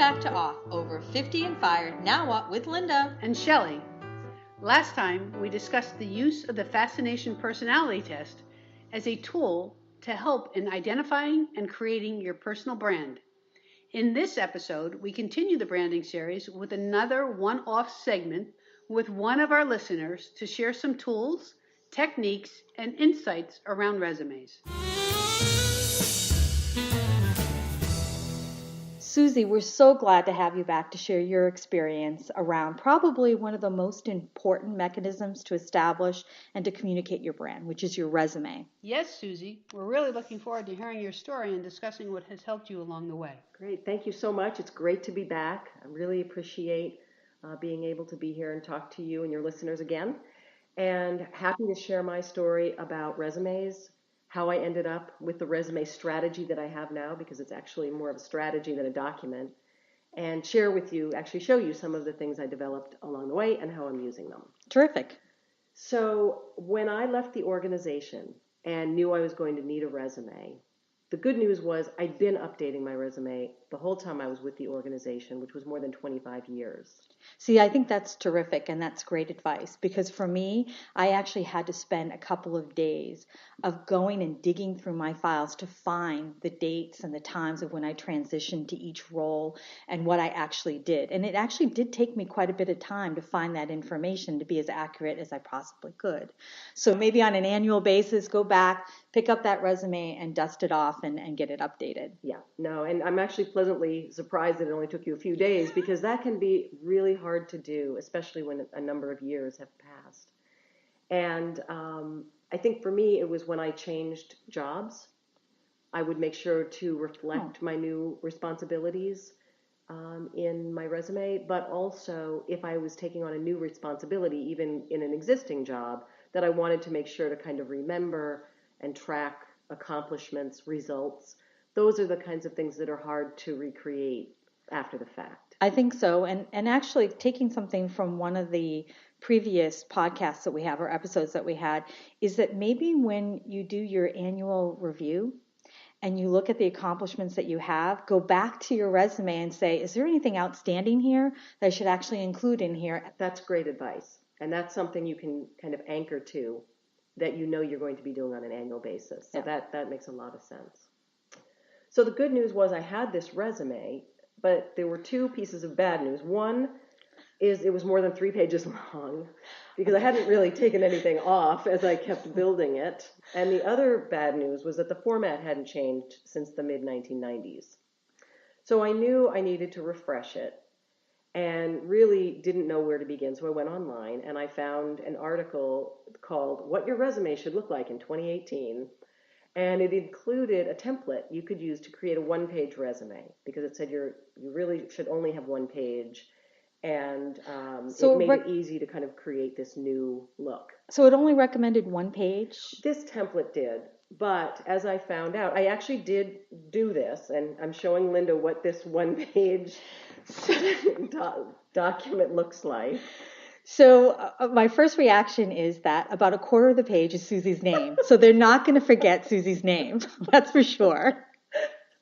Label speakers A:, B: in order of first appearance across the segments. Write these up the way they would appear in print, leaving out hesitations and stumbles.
A: back to Off, over 50 and fired. Now what with Linda
B: and Shelley. Last time we discussed the use of the Fascination Personality Test as a tool to help in identifying and creating your personal brand. In this episode, we continue the branding series with another one-off segment with one of our listeners to share some tools, techniques, and insights around resumes.
A: Susie, we're so glad to have you back to share your experience around probably one of the most important mechanisms to establish and to communicate your brand, which is your resume.
B: Yes, Susie, we're really looking forward to hearing your story and discussing what has helped you along the way.
C: Great, thank you so much. It's great to be back. I really appreciate being able to be here and talk to you and your listeners again. And happy to share my story about resumes, how I ended up with the resume strategy that I have now, because it's actually more of a strategy than a document, and share with you, actually show you some of the things I developed along the way and how I'm using them.
A: Terrific.
C: So when I left the organization and knew I was going to need a resume, the good news was I'd been updating my resume the whole time I was with the organization, which was more than 25 years.
A: See, I think that's terrific, and that's great advice, because for me, I actually had to spend a couple of days of going and digging through my files to find the dates and the times of when I transitioned to each role and what I actually did. And it actually did take me quite a bit of time to find that information to be as accurate as I possibly could. So maybe on an annual basis, go back, pick up that resume and dust it off and get it updated.
C: Yeah, no, and I'm actually pleasantly surprised that it only took you a few days, because that can be really hard to do, especially when a number of years have passed. And I think for me, it was when I changed jobs, I would make sure to reflect my new responsibilities in my resume, but also if I was taking on a new responsibility, even in an existing job, that I wanted to make sure to kind of remember and track accomplishments, results. Those are the kinds of things that are hard to recreate after the fact.
A: I think so. And actually taking something from one of the previous podcasts that we have, or episodes that we had, is that maybe when you do your annual review and you look at the accomplishments that you have, go back to your resume and say, is there anything outstanding here that I should actually include in here?
C: That's great advice. And that's something you can kind of anchor to, that you know you're going to be doing on an annual basis. So that makes a lot of sense. So the good news was I had this resume, but there were two pieces of bad news. One is it was more than 3 pages long, because I hadn't really taken anything off as I kept building it. And the other bad news was that the format hadn't changed since the mid-1990s. So I knew I needed to refresh it and really didn't know where to begin. So I went online and I found an article called What Your Resume Should Look Like in 2018. And it included a template you could use to create a one-page resume, because it said you really should only have one page. And so it made it easy to kind of create this new look.
A: So it only recommended one page?
C: This template did. But as I found out, I actually did do this. And I'm showing Linda what this one-page document looks like.
A: So my first reaction is that about a quarter of the page is Susie's name. So they're not going to forget Susie's name. That's for sure.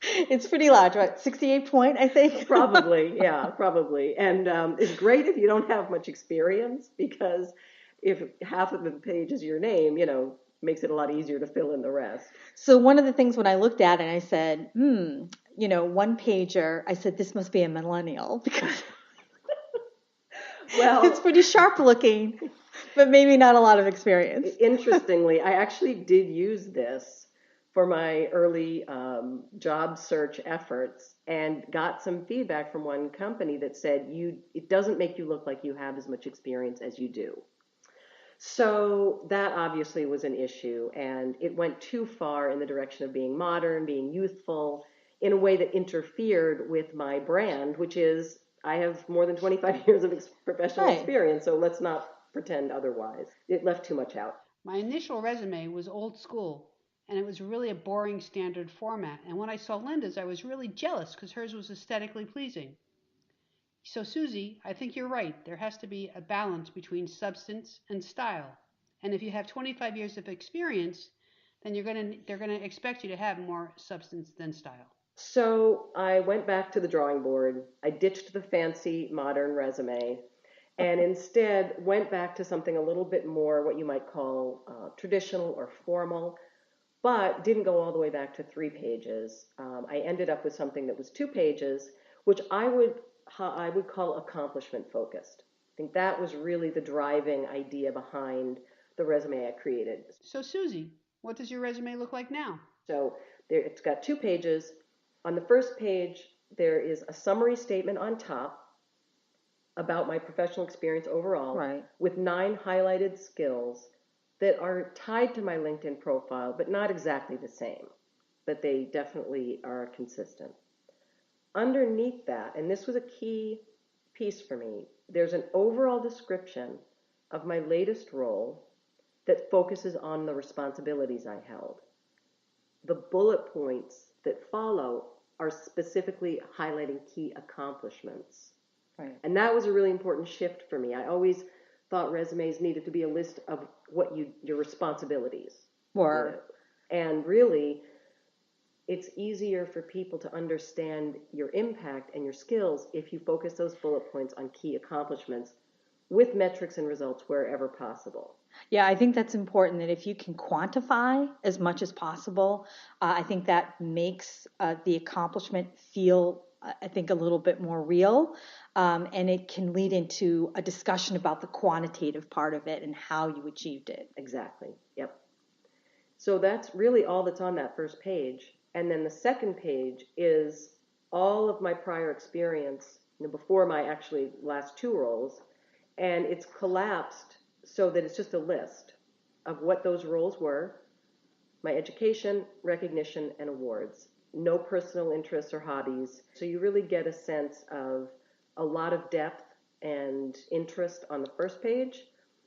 A: It's pretty large, right? 68 point, I think.
C: Probably, yeah, probably. And it's great if you don't have much experience, because if half of the page is your name, makes it a lot easier to fill in the rest.
A: So one of the things when I looked at it, I said, one pager, I said, this must be a millennial, because well, it's pretty sharp looking, but maybe not a lot of experience.
C: Interestingly, I actually did use this for my early job search efforts, and got some feedback from one company that said it doesn't make you look like you have as much experience as you do. So that obviously was an issue, and it went too far in the direction of being modern, being youthful, in a way that interfered with my brand, which is I have more than 25 years of professional experience, so let's not pretend otherwise. It left too much out.
B: My initial resume was old school, and it was really a boring standard format. And when I saw Linda's, I was really jealous because hers was aesthetically pleasing. So Susie, I think you're right. There has to be a balance between substance and style. And if you have 25 years of experience, then they're going to expect you to have more substance than style.
C: So I went back to the drawing board. I ditched the fancy modern resume and instead went back to something a little bit more what you might call traditional or formal, but didn't go all the way back to 3 pages. I ended up with something that was 2 pages, which I would call accomplishment focused. I think that was really the driving idea behind the resume I created.
B: So, Susie, what does your resume look like now?
C: So it's got 2 pages. On the first page, there is a summary statement on top about my professional experience overall,
A: Right.
C: with 9 highlighted skills that are tied to my LinkedIn profile, but not exactly the same, but they definitely are consistent. Underneath that, and this was a key piece for me, there's an overall description of my latest role that focuses on the responsibilities I held. The bullet points that follow are specifically highlighting key accomplishments.
A: Right.
C: And that was a really important shift for me. I always thought resumes needed to be a list of what your responsibilities
A: Were.
C: And really, it's easier for people to understand your impact and your skills if you focus those bullet points on key accomplishments with metrics and results wherever possible.
A: Yeah, I think that's important that if you can quantify as much as possible, I think that makes the accomplishment feel, I think, a little bit more real. And it can lead into a discussion about the quantitative part of it and how you achieved it.
C: Exactly. Yep. So that's really all that's on that first page. And then the second page is all of my prior experience, before my actually last 2 roles, and it's collapsed so that it's just a list of what those roles were, my education, recognition, and awards. No personal interests or hobbies. So you really get a sense of a lot of depth and interest on the first page,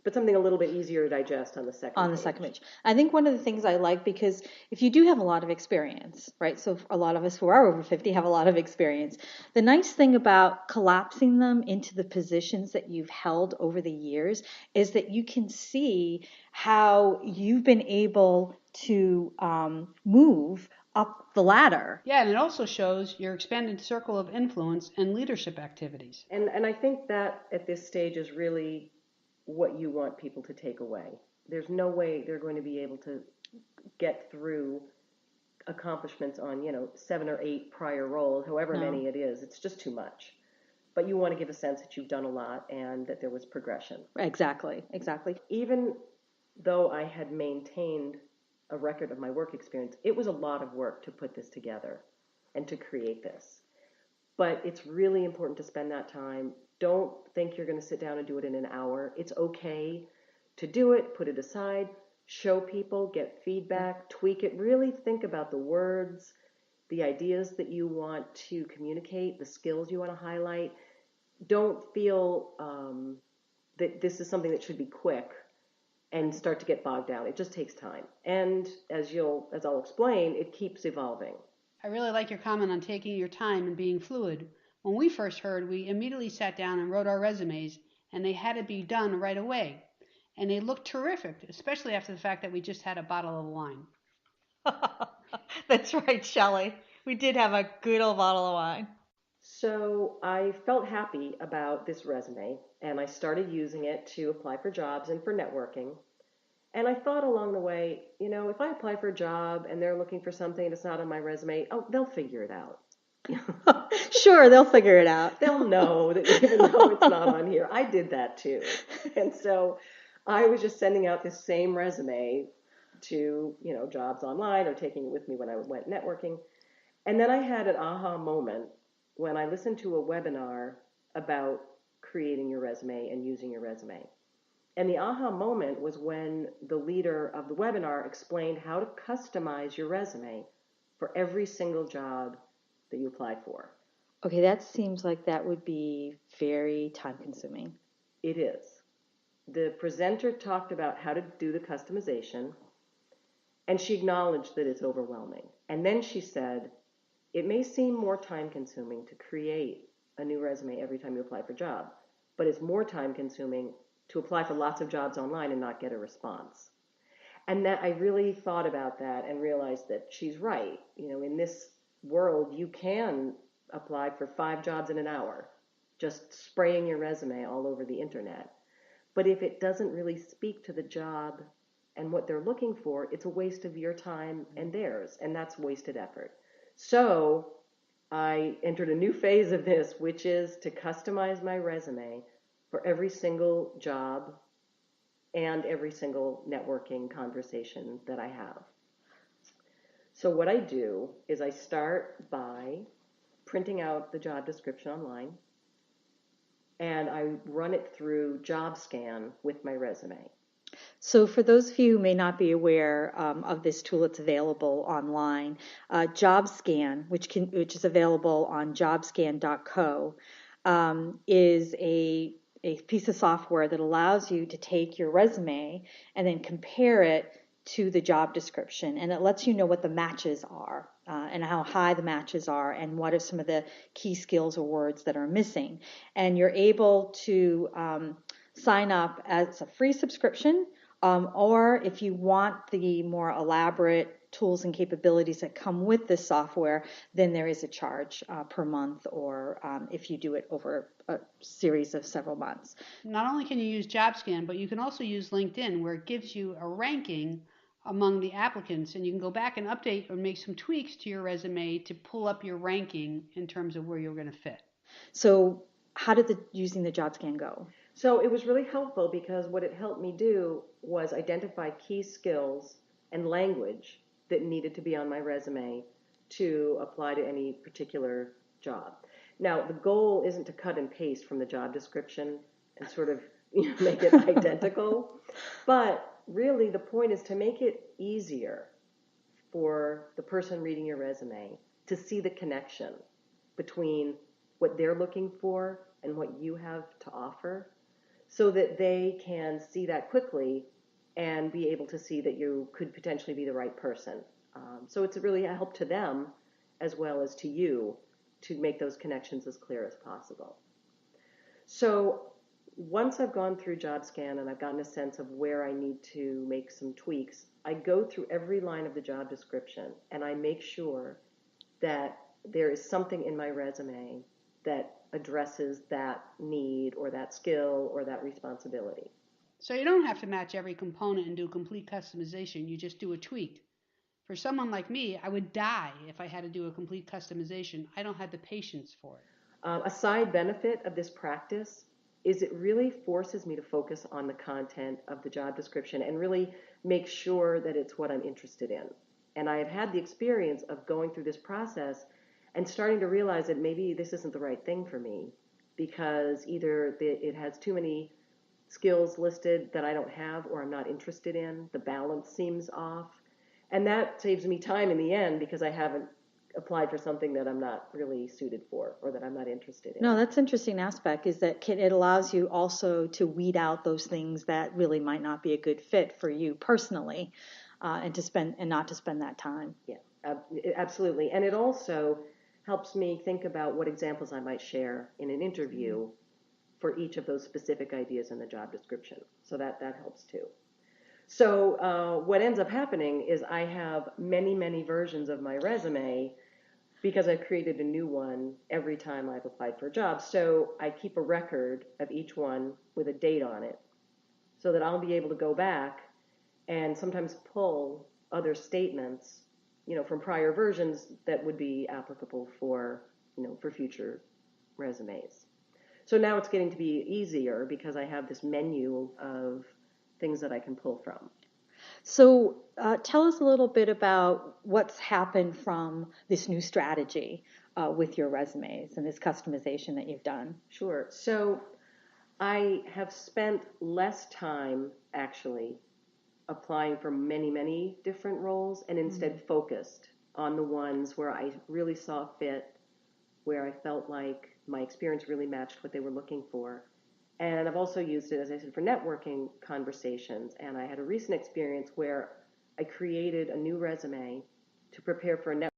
C: but something a little bit easier to digest on the second page.
A: I think one of the things I like, because if you do have a lot of experience, right? So a lot of us who are over 50 have a lot of experience. The nice thing about collapsing them into the positions that you've held over the years is that you can see how you've been able to move up the ladder.
B: Yeah, and it also shows your expanded circle of influence and leadership activities.
C: And I think that at this stage is really what you want people to take away. There's no way they're going to be able to get through accomplishments on, 7 or 8 prior roles, however
A: No.
C: many it is. It's just too much. But you want to give a sense that you've done a lot and that there was progression.
A: Exactly.
C: Even though I had maintained a record of my work experience, it was a lot of work to put this together and to create this. But it's really important to spend that time. Don't think you're going to sit down and do it in an hour. It's okay to do it, put it aside, show people, get feedback, tweak it. Really think about the words, the ideas that you want to communicate, the skills you want to highlight. Don't feel that this is something that should be quick and start to get bogged down. It just takes time. And as I'll explain, it keeps evolving.
B: I really like your comment on taking your time and being fluid. When we first heard, we immediately sat down and wrote our resumes, and they had to be done right away. And they looked terrific, especially after the fact that we just had a bottle of wine.
A: That's right, Shelley. We did have a good old bottle of wine.
C: So I felt happy about this resume, and I started using it to apply for jobs and for networking. And I thought along the way, if I apply for a job and they're looking for something that's not on my resume, they'll figure it out.
A: Sure, they'll figure it out.
C: They'll know that even though it's not on here. I did that too. And so I was just sending out this same resume to, jobs online or taking it with me when I went networking. And then I had an aha moment when I listened to a webinar about creating your resume and using your resume. And the aha moment was when the leader of the webinar explained how to customize your resume for every single job that you apply for.
A: Okay, that seems like that would be very time consuming.
C: It is. The presenter talked about how to do the customization, and she acknowledged that it's overwhelming. And then she said, it may seem more time consuming to create a new resume every time you apply for a job, but it's more time consuming to apply for lots of jobs online and not get a response. And that I really thought about that and realized that she's right. In this world, you can apply for 5 jobs in an hour, just spraying your resume all over the internet. But if it doesn't really speak to the job and what they're looking for, it's a waste of your time and theirs, and that's wasted effort. So I entered a new phase of this, which is to customize my resume for every single job and every single networking conversation that I have. So what I do is I start by printing out the job description online, and I run it through JobScan with my resume.
A: So for those of you who may not be aware of this tool, it's available online. JobScan, which is available on jobscan.co, is a piece of software that allows you to take your resume and then compare it to the job description, and it lets you know what the matches are and how high the matches are and what are some of the key skills or words that are missing. And you're able to sign up as a free subscription, or if you want the more elaborate tools and capabilities that come with this software, then there is a charge per month, or if you do it over a series of several months.
B: Not only can you use JobScan, but you can also use LinkedIn, where it gives you a ranking among the applicants, and you can go back and update or make some tweaks to your resume to pull up your ranking in terms of where you're going to fit.
A: So how did using the JobScan go?
C: So it was really helpful because what it helped me do was identify key skills and language that needed to be on my resume to apply to any particular job. Now, the goal isn't to cut and paste from the job description and sort of make it identical, but really the point is to make it easier for the person reading your resume to see the connection between what they're looking for and what you have to offer, so that they can see that quickly and be able to see that you could potentially be the right person. So it's really a help to them as well as to you to make those connections as clear as possible. So once I've gone through JobScan and I've gotten a sense of where I need to make some tweaks, I go through every line of the job description and I make sure that there is something in my resume that addresses that need or that skill or that responsibility.
B: So you don't have to match every component and do complete customization. You just do a tweak. For someone like me, I would die if I had to do a complete customization. I don't have the patience for it.
C: A side benefit of this practice is it really forces me to focus on the content of the job description and really make sure that it's what I'm interested in. And I have had the experience of going through this process and starting to realize that maybe this isn't the right thing for me because either it has too many skills listed that I don't have or I'm not interested in, the balance seems off, and that saves me time in the end because I haven't applied for something that I'm not really suited for or that I'm not interested in.
A: No, that's an interesting aspect, is that it allows you also to weed out those things that really might not be a good fit for you personally, and not to spend that time.
C: Yeah, absolutely. And it also helps me think about what examples I might share in an interview for each of those specific ideas in the job description. So that helps too. So what ends up happening is I have many, many versions of my resume because I've created a new one every time I've applied for a job. So I keep a record of each one with a date on it so that I'll be able to go back and sometimes pull other statements, from prior versions that would be applicable for future resumes. So now it's getting to be easier because I have this menu of things that I can pull from.
A: So tell us a little bit about what's happened from this new strategy with your resumes and this customization that you've done.
C: Sure. So I have spent less time actually applying for many, many different roles and instead focused on the ones where I really saw fit, where I felt like my experience really matched what they were looking for. And I've also used it, as I said, for networking conversations. And I had a recent experience where I created a new resume to prepare for a networking